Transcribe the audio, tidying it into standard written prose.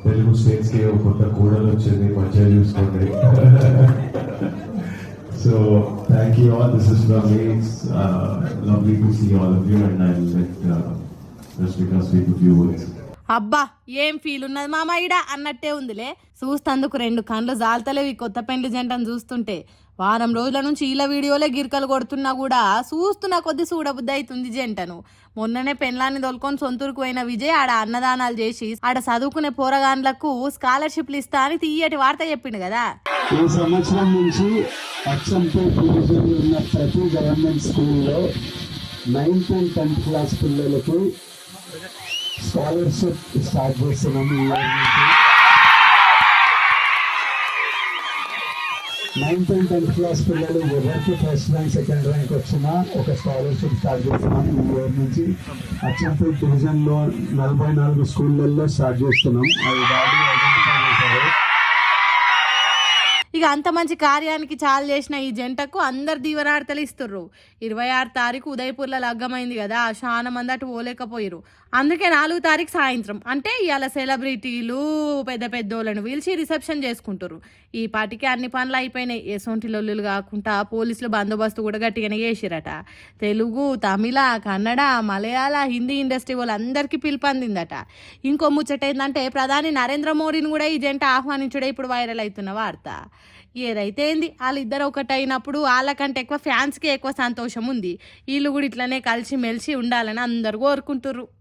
Telugu states కి ఒక కొత్త కూడలు వచ్చింది, మంచిగా చూసుకోండి. So thank you all. This is from me. It's lovely to see all of you, and I'll let Rashmika speak a few words. అబ్బా ఏం ఫీల్ ఉన్నది మామ ఈడ అన్నట్టే ఉందిలే. చూస్తందుకు 2 కళ్ళు జాలతలేవు ఈ కొత్త పెండ్లి జంటను చూస్తుంటే. వారం రోజుల నుంచి ఇలా వీడియోలే గిరికలు కొడుతున్నా కూడా చూస్తున్నా కొద్ది చూడబుద్ధి అవుతుంది జంటను. మొన్ననే పెండ్లాన్ని దొలుకొని సొంతూరుకు పోయిన విజయ్ ఆడ అన్నదానాలు చేసి ఆడ చదువుకునే పోరగాండ్లకు స్కాలర్షిప్లు ఇస్తా అని తీయటి వార్త చెప్పిండు కదా. ఈ సంవత్సరం నుంచి అచ్చంపేట్ డివిజన్ ఉన్న ప్రతి గవర్నమెంట్ స్కూల్లో 9th and 10th క్లాస్ పిల్లలకి స్కాలర్షిప్ స్టార్ట్ చేస్తున్నాము. ఈ ఇయర్ నుంచి 9th and 10th క్లాస్ పిల్లలు ఎవరికి ఫస్ట్ ర్యాంక్ సెకండ్ ర్యాంక్ వచ్చినా ఒక స్కాలర్షిప్ స్టార్ట్ చేస్తున్నాం. ఈ ఇయర్ నుంచి అచ్చంపేట్ డివిజన్లో 44 స్కూళ్ళల్లో స్టార్ట్ చేస్తున్నాం. అవి బాగా ఐడెంటిఫై చేశారు. ఇక అంత మంచి కార్యానికి చాలు చేసిన ఈ జంటకు అందరు దీవెనార్తలు ఇస్తుర్రు. 26 తారీఖు ఉదయపూర్లో లగ్గమైంది కదా, చాలా మంది అటు పోలేకపోయారు. అందుకే 4 తారీఖు సాయంత్రం అంటే ఇవాళ సెలబ్రిటీలు పెద్ద పెద్దోళ్ళను పిలిచి రిసెప్షన్ చేసుకుంటారు. ఈ పాటికి అన్ని పనులు అయిపోయినాయి. ఎసొంటి లొల్లులు కాకుండా పోలీసులు బందోబస్తు కూడా గట్టిగానే చేసిరట. తెలుగు, తమిళ, కన్నడ, మలయాళ, హిందీ ఇండస్ట్రీ వాళ్ళందరికీ పిలుపందిందట. ఇంకో ముచ్చట ఏంటంటే ప్రధాని నరేంద్ర మోడీని కూడా ఈ జంట ఆహ్వానించడే ఇప్పుడు వైరల్ అవుతున్న వార్త. ఏదైతే ఏంది, వాళ్ళిద్దరు ఒకటైనప్పుడు వాళ్ళకంటే ఎక్కువ ఫ్యాన్స్కి ఎక్కువ సంతోషం ఉంది. వీళ్ళు కూడా ఇట్లనే కలిసి మెలిసి ఉండాలని అందరు కోరుకుంటుర్రు.